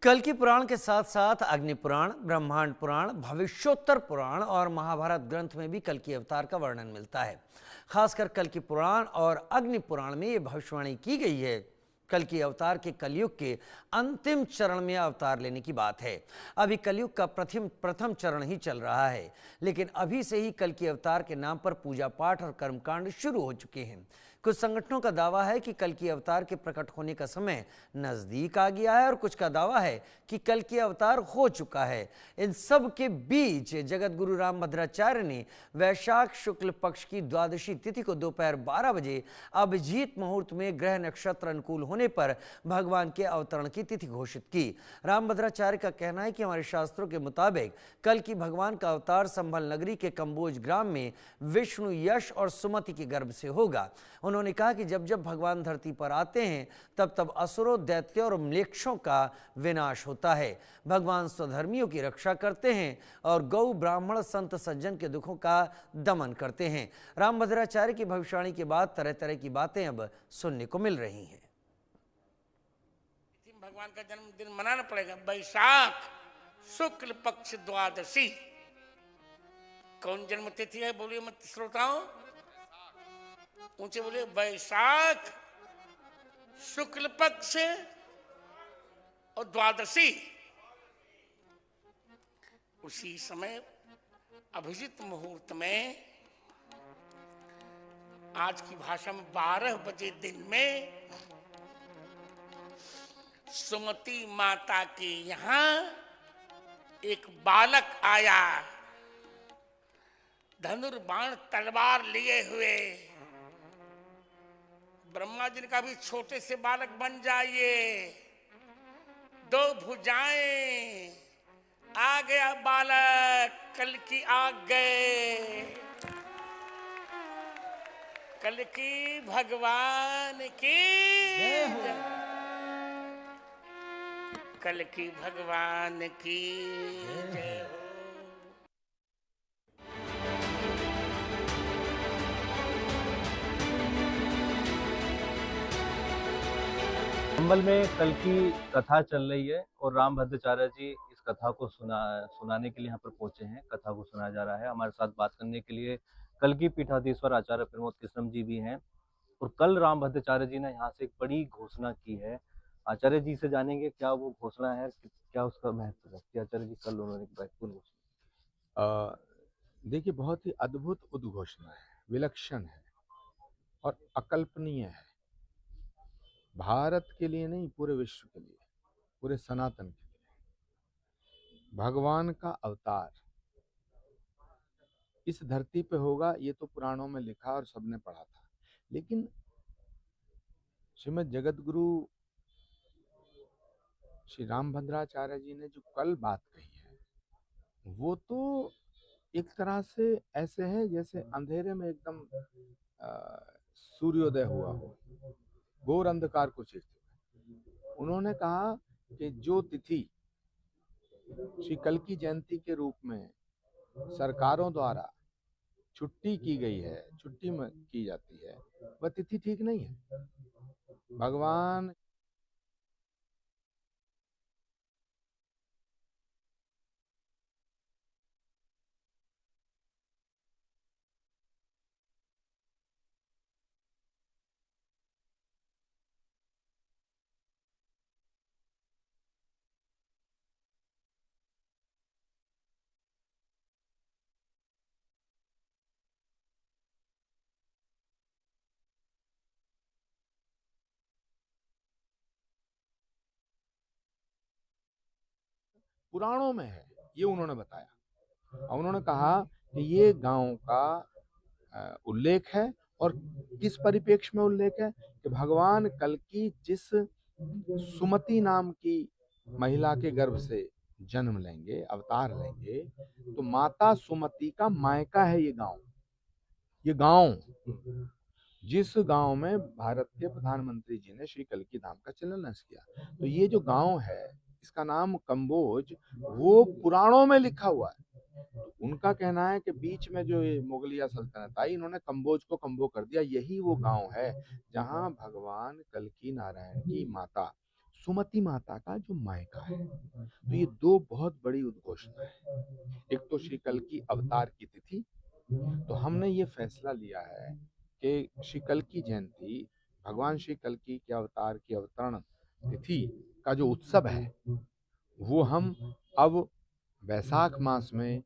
कल्कि पुराण के साथ साथ अग्नि पुराण, ब्रह्मांड पुराण, भविष्योत्तर पुराण और महाभारत ग्रंथ में भी कल्कि अवतार का वर्णन मिलता है। खासकर कल्कि पुराण और अग्नि पुराण में यह भविष्यवाणी की गई है कल्कि अवतार के कलयुग के अंतिम चरण में अवतार लेने की बात है। अभी कलयुग का प्रथम चरण ही चल रहा है, लेकिन अभी से ही कल्कि अवतार के नाम पर पूजा पाठ और कर्मकांड शुरू हो चुके हैं। कुछ संगठनों का दावा है कि कल्कि अवतार के प्रकट होने का समय नजदीक आ गया है और कुछ का दावा है कि कल्कि अवतार हो चुका है। इन सब के बीच जगत गुरु रामभद्राचार्य ने वैशाख शुक्ल पक्ष की द्वादशी तिथि को दोपहर 12 बजे अभिजीत मुहूर्त में ग्रह नक्षत्र अनुकूल होने पर भगवान के अवतरण की तिथि घोषित की। रामभद्राचार्य का कहना है कि हमारे शास्त्रों के मुताबिक कल्कि भगवान का अवतार संभल नगरी के कंबोज ग्राम में विष्णु, यश और सुमति के गर्भ से होगा। उन्होंने कहा कि जब जब भगवान धरती पर आते हैं तब तब असुरों, दैत्यों और म्लेच्छों का विनाश होता है। भगवान स्वधर्मियों की रक्षा करते हैं और गौ, ब्राह्मण, संत, सज्जन के दुखों का दमन करते हैं। रामभद्राचार्य की भविष्यवाणी के बाद तरह तरह की बातें अब सुनने को मिल रही हैं। भगवान का जन्मदिन मनाना पड़ेगा। वैशाख शुक्ल पक्ष द्वादशी कौन जन्म तिथि है बोलिए मत श्रोताओं, ऊंचे बोलिए। वैशाख शुक्ल पक्ष और द्वादशी, उसी समय अभिजीत मुहूर्त में, आज की भाषा में 12 बजे दिन में सुमति माता के यहां एक बालक आया, धनुर्बाण तलवार लिए हुए। ब्रह्मा जी ने कहा भी छोटे से बालक बन जाइए, 2 भुजाएं, आ गया बालक, कल्कि आ गए। कल्कि भगवान की जय, कल्कि भगवान की जय हो। संभल में कल की कथा चल रही है और रामभद्राचार्य जी इस कथा को सुनाने के लिए यहाँ पर पहुंचे हैं। कथा को सुनाया जा रहा है। हमारे साथ बात करने के लिए कल की पीठाधीश्वर आचार्य प्रमोद कृष्णम जी भी हैं। और कल रामभद्राचार्य जी ने यहाँ से एक बड़ी घोषणा की है। आचार्य जी से जानेंगे क्या वो घोषणा है, क्या उसका महत्व है। आचार्य जी कल उन्होंने महत्वपूर्ण घोषणा। देखिए, बहुत ही अद्भुत उद्घोषणा है, विलक्षण है और अकल्पनीय है। भारत के लिए नहीं, पूरे विश्व के लिए, पूरे सनातन के लिए भगवान का अवतार इस धरती पे होगा, ये तो पुराणों में लिखा और सबने पढ़ा था। लेकिन श्रीमद् जगत गुरु श्री रामभद्राचार्य जी ने जो कल बात कही है, वो तो एक तरह से ऐसे है जैसे अंधेरे में एकदम सूर्योदय हुआ हो, घोर अंधकार को चीरते हुए। उन्होंने कहा कि जो तिथि श्री कल्कि जयंती के रूप में सरकारों द्वारा छुट्टी की गई है, छुट्टी में की जाती है, वह तिथि ठीक नहीं है। भगवान पुराणों में है, ये उन्होंने बताया। और उन्होंने कहा कि ये गांव का उल्लेख है। और किस परिप्रेक्ष्य में उल्लेख है कि भगवान कल्कि जिस सुमति नाम की महिला के गर्भ से जन्म लेंगे, अवतार लेंगे, तो माता सुमति का मायका है ये गांव। ये गांव, जिस गांव में भारत के प्रधानमंत्री जी ने श्री कल्कि धाम का शिलान्यास किया, तो ये जो गांव है इसका नाम कंबोज, वो पुराणों में लिखा हुआ है। तो उनका कहना है कि बीच में जो ये मुगलिया सल्तनत आई, इन्होंने कंबोज को कंबो कर दिया। यही वो गांव है जहां भगवान कल्कि नारायण की माता सुमति माता का जो मायका है। तो ये दो बहुत बड़ी उद्घोषणा है। एक तो श्री कल्की अवतार की तिथि, तो हमने ये फैसला लिया है कि श्री कल्की जयंती, भगवान श्री कल्की के अवतार की अवतरण तिथि का जो उत्सव है वो हम अब वैशाख मास में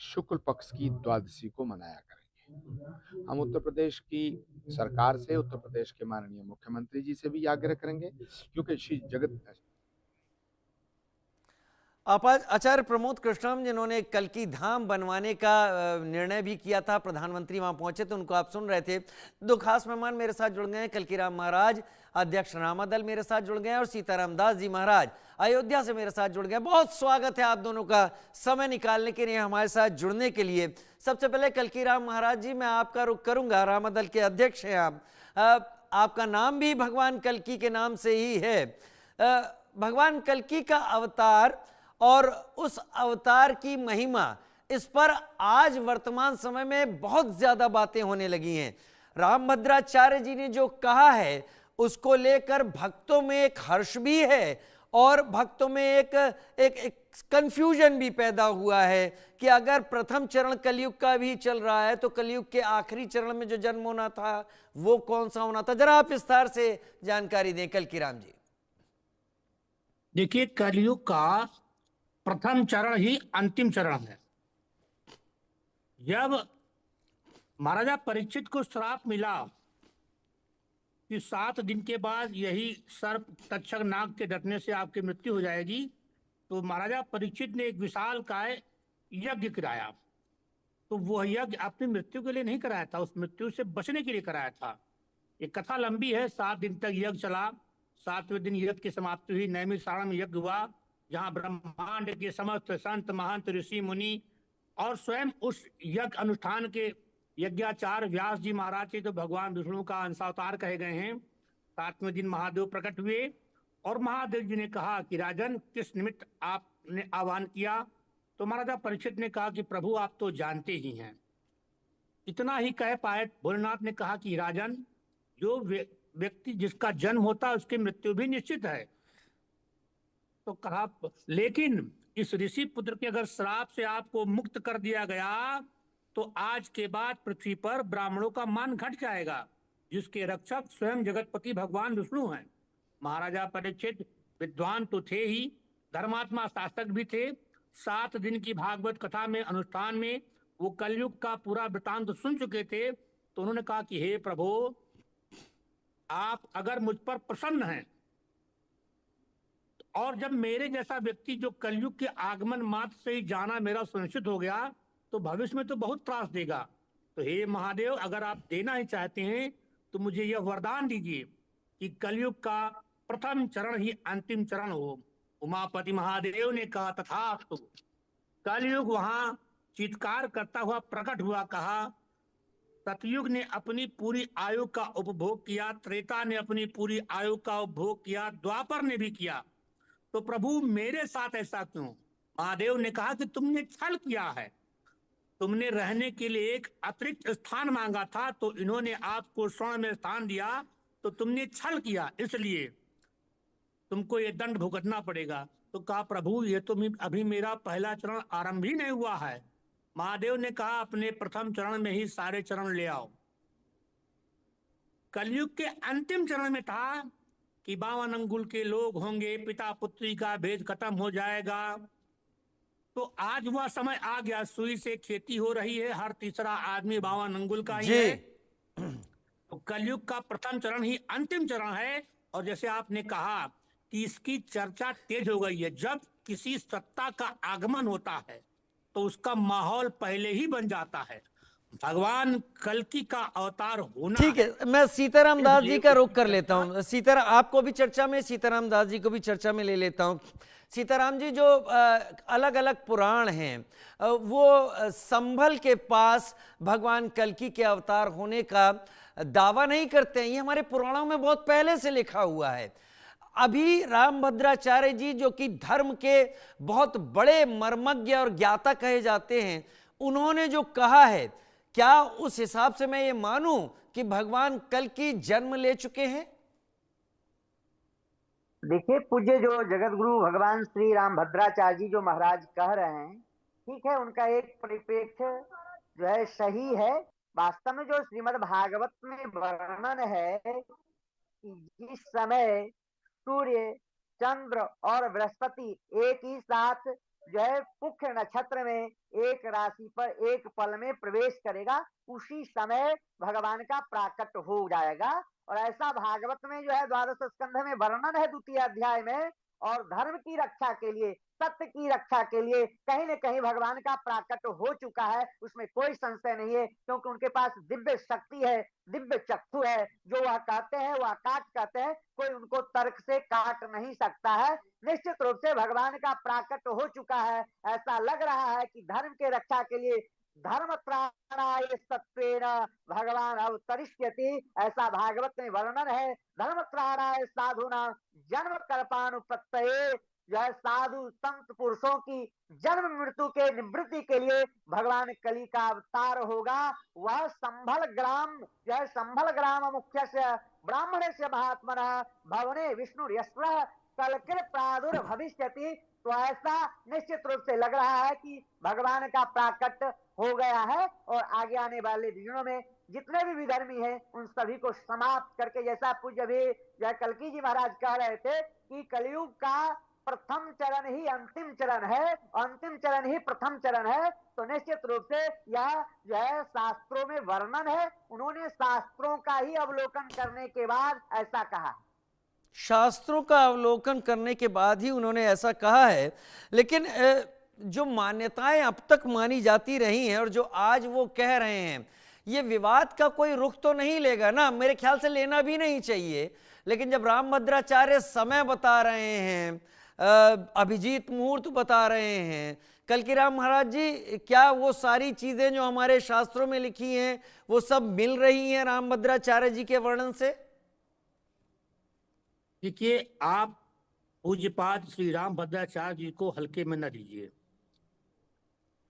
शुक्ल पक्ष की द्वादशी को मनाया करेंगे। हम उत्तर प्रदेश की सरकार से, उत्तर प्रदेश के माननीय मुख्यमंत्री जी से भी आग्रह करेंगे, क्योंकि श्री जगत आचार्य प्रमोद कृष्णम जिन्होंने कल्की धाम बनवाने का निर्णय भी किया था, प्रधानमंत्री वहां पहुंचे तो उनको आप सुन रहे थे। दो खास मेहमान मेरे साथ जुड़ गए हैं, कल्की राम महाराज अध्यक्ष रामादल मेरे साथ जुड़ गए हैं और सीताराम दास जी महाराज अयोध्या से मेरे साथ जुड़ गए। बहुत स्वागत है आप दोनों का समय निकालने के लिए, हमारे साथ जुड़ने के लिए। सबसे पहले कल्की राम महाराज जी, मैं आपका रुख करूंगा, रामादल के अध्यक्ष हैं आप। आपका नाम भी भगवान कल्की के नाम से ही है। भगवान कल्की का अवतार और उस अवतार की महिमा, इस पर आज वर्तमान समय में बहुत ज्यादा बातें होने लगी हैं। रामभद्राचार्य जी ने जो कहा है उसको लेकर भक्तों में एक हर्ष भी है और भक्तों में एक कंफ्यूजन भी पैदा हुआ है कि अगर प्रथम चरण कलयुग का भी चल रहा है तो कलयुग के आखिरी चरण में जो जन्म होना था वो कौन सा होना था। जरा आप विस्तार से जानकारी दें कल्की राम जी। देखिए, कलयुग का प्रथम चरण ही अंतिम चरण है। जब महाराजा परीक्षित को श्राप मिला कि 7 दिन के बाद यही सर्प तक्षक नाग के डटने से आपकी मृत्यु हो जाएगी, तो महाराजा परीक्षित ने एक विशाल काय यज्ञ कराया। तो वह यज्ञ अपनी मृत्यु के लिए नहीं कराया था, उस मृत्यु से बचने के लिए कराया था। ये कथा लंबी है, 7 दिन तक यज्ञ चला। 7वें दिन यज्ञ की समाप्ति हुई, नैमिषारण्य यज्ञ हुआ, जहां ब्रह्मांड के समस्त संत महंत ऋषि मुनि और स्वयं उस यज्ञ अनुष्ठान के यज्ञाचार्य व्यास जी महाराज जी तो भगवान विष्णु का अंशावतार कहे गए हैं। 7वें दिन महादेव प्रकट हुए और महादेव जी ने कहा कि राजन, किस निमित्त आपने आह्वान किया? तो महाराजा परीक्षित ने कहा कि प्रभु आप तो जानते ही हैं। इतना ही कह पाए भोलेनाथ ने कहा कि राजन, जो व्यक्ति जिसका जन्म होता है उसकी मृत्यु भी निश्चित है। तो कहा लेकिन इस ऋषि पुत्र के अगर श्राप से आपको मुक्त कर दिया गया तो आज के बाद पृथ्वी पर ब्राह्मणों का मान घट जाएगा, जिसके रक्षक स्वयं जगतपति भगवान विष्णु हैं। महाराजा परीक्षित विद्वान तो थे ही, धर्मात्मा शासक भी थे। 7 दिन की भागवत कथा में अनुष्ठान में वो कलयुग का पूरा वृतांत सुन चुके थे। तो उन्होंने कहा कि हे प्रभु, आप अगर मुझ पर प्रसन्न हैं और जब मेरे जैसा व्यक्ति जो कलयुग के आगमन मात्र से ही जाना मेरा सुनिश्चित हो गया तो भविष्य में तो बहुत त्रास देगा। तो हे महादेव, अगर आप देना ही चाहते हैं तो मुझे यह वरदान दीजिए कि कलयुग का प्रथम चरण ही अंतिम चरण हो। उमापति महादेव ने कहा तथास्तु। कलयुग वहां चित्कार करता हुआ प्रकट हुआ, कहा सतयुग ने अपनी पूरी आयु का उपभोग किया, त्रेता ने अपनी पूरी आयु का उपभोग किया, द्वापर ने भी किया, तो प्रभु मेरे साथ ऐसा क्यों? महादेव ने कहा कि तुमने छल किया है, तुमने रहने के लिए एक अतिरिक्त स्थान मांगा था तो इन्होंने आपको स्वर्ण में स्थान दिया, तो तुमने छल किया, इसलिए तुमको ये दंड भुगतना पड़ेगा। तो कहा प्रभु, ये तो अभी मेरा पहला चरण आरंभ ही नहीं हुआ है। महादेव ने कहा अपने प्रथम चरण में ही सारे चरण ले आओ। कलयुग के अंतिम चरण में था कि 52 अंगुल के लोग होंगे, पिता पुत्री का भेद खत्म हो जाएगा। तो आज वह समय आ गया, सुई से खेती हो रही है, हर तीसरा आदमी 52 अंगुल का ही है। तो कलयुग का प्रथम चरण ही अंतिम चरण है। और जैसे आपने कहा कि इसकी चर्चा तेज हो गई है। जब किसी सत्ता का आगमन होता है तो उसका माहौल पहले ही बन जाता है। भगवान कल्की का अवतार होना, ठीक है, मैं सीताराम दास जी का रुख कर लेता हूँ। सीताराम, आपको भी चर्चा में, सीताराम दास जी को भी चर्चा में ले लेता हूँ। सीताराम जी, जो अलग अलग पुराण हैं वो संभल के पास भगवान कल्की के अवतार होने का दावा नहीं करते हैं। ये हमारे पुराणों में बहुत पहले से लिखा हुआ है। अभी रामभद्राचार्य जी जो कि धर्म के बहुत बड़े मर्मज्ञ और ज्ञाता कहे जाते हैं, उन्होंने जो कहा है, क्या उस हिसाब से मैं ये मानूं कि भगवान कल्की जन्म ले चुके हैं? देखिए, पूज्य जो जगत गुरु भगवान श्री राम भद्राचार्य जी जो महाराज कह रहे हैं, ठीक है, उनका एक परिप्रेक्ष्य जो है सही है। वास्तव में जो श्रीमद् भागवत में वर्णन है कि जिस समय सूर्य, चंद्र और बृहस्पति एक ही साथ जो है पुष्य नक्षत्र में एक राशि पर एक पल में प्रवेश करेगा, उसी समय भगवान का प्राकट हो जाएगा। और ऐसा भागवत में जो है द्वादश स्कंध में वर्णन है, द्वितीय अध्याय में। और धर्म की रक्षा के लिए, सत्य की रक्षा के लिए कहीं न कहीं भगवान का प्राकट हो चुका है, उसमें कोई संशय नहीं है, क्योंकि उनके पास दिव्य शक्ति है, दिव्य चक्षु है। जो वह कहते हैं वह काट कहते हैं, कोई उनको तर्क से काट नहीं सकता है। निश्चित रूप से भगवान का प्राकट हो चुका है। ऐसा लग रहा है कि धर्म के रक्षा के लिए धर्म त्राणाय सत्वेन भगवान अवतरिष्यति, ऐसा भागवत में वर्णन है। धर्म त्राणाय साधुना जन्म कल्पानुपत्तये, जो है साधु संत पुरुषों की जन्म मृत्यु के निवृत्ति के लिए भगवान कली का अवतार होगा। वह संभल ग्राम, जो है संभल ग्राम मुख्य से ब्राह्मण से महात्मनः भवने विष्णु यश्व कलकृ प्रादुर्भविष्यति। तो ऐसा निश्चित रूप से लग रहा है कि भगवान का प्राकट हो गया है, और आगे आने वाले दिनों में जितने भी विधर्मी हैं उन सभी को समाप्त करके, जैसा पूज्य अभी कल्की जी महाराज कह रहे थे कि कलयुग का प्रथम चरण ही अंतिम चरण है, अंतिम चरण ही प्रथम चरण है। तो निश्चित रूप से यह जो है शास्त्रों में वर्णन है, उन्होंने शास्त्रों का ही अवलोकन करने के बाद ऐसा कहा। शास्त्रों का अवलोकन करने के बाद ही उन्होंने ऐसा कहा है। लेकिन जो मान्यताएं अब तक मानी जाती रही हैं और जो आज वो कह रहे हैं, ये विवाद का कोई रुख तो नहीं लेगा ना? मेरे ख्याल से लेना भी नहीं चाहिए। लेकिन जब रामभद्राचार्य समय बता रहे हैं, अभिजीत मुहूर्त बता रहे हैं, कल्कीराम महाराज जी, क्या वो सारी चीजें जो हमारे शास्त्रों में लिखी हैं वो सब मिल रही हैं रामभद्राचार्य जी के वर्णन से? देखिए, आप पूज्यपाद श्री राम भद्राचार्य जी को हल्के में न लीजिए।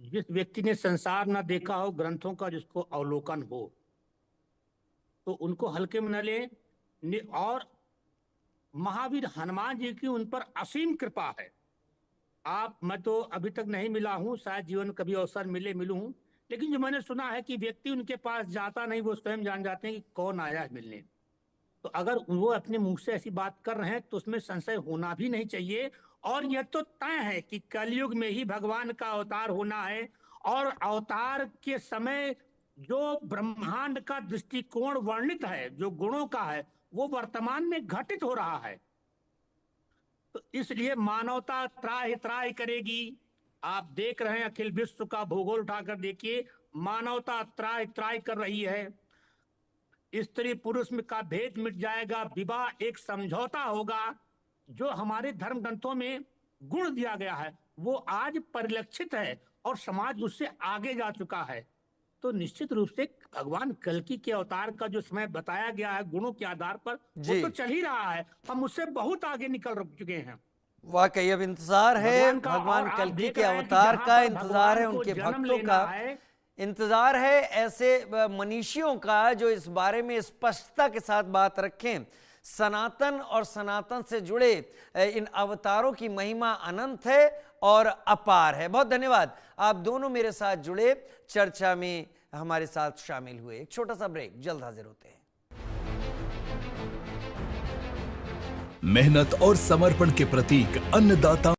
जिस व्यक्ति ने संसार न देखा हो, ग्रंथों का जिसको अवलोकन हो, तो उनको हल्के में न ले। और महावीर हनुमान जी की उन पर असीम कृपा है। मैं तो अभी तक नहीं मिला हूं, शायद जीवन में कभी अवसर मिलूं, लेकिन जो मैंने सुना है कि व्यक्ति उनके पास जाता नहीं, वो स्वयं जान जाते हैं कि कौन आया है मिलने। तो अगर वो अपने मुंह से ऐसी बात कर रहे हैं तो उसमें संशय होना भी नहीं चाहिए। और यह तो तय है कि कलयुग में ही भगवान का अवतार होना है, और अवतार के समय जो ब्रह्मांड का दृष्टिकोण वर्णित है, जो गुणों का है, वो वर्तमान में घटित हो रहा है। तो इसलिए मानवता त्राहि त्राहि करेगी। आप देख रहे हैं, अखिल विश्व का भूगोल उठाकर देखिए, मानवता त्राहि त्राहि कर रही है। स्त्री पुरुष में का भेद मिट जाएगा, विवाह एक समझौता होगा। जो हमारे धर्म ग्रंथों में गुण दिया गया है वो आज परिलक्षित है, और समाज उससे आगे जा चुका है। तो निश्चित रूप से भगवान कल्की के अवतार का जो समय बताया गया है गुणों के आधार पर, वो तो चल ही रहा है। हम उससे बहुत आगे निकल चुके हैं। वाकई अब इंतजार है भगवान कल्की के अवतार का, इंतजार है उनके भक्तों का, इंतजार है ऐसे मनीषियों का जो इस बारे में स्पष्टता के साथ बात रखें। सनातन और सनातन से जुड़े इन अवतारों की महिमा अनंत है और अपार है। बहुत धन्यवाद, आप दोनों मेरे साथ जुड़े, चर्चा में हमारे साथ शामिल हुए। एक छोटा सा ब्रेक, जल्द हाजिर होते हैं। मेहनत और समर्पण के प्रतीक अन्नदाता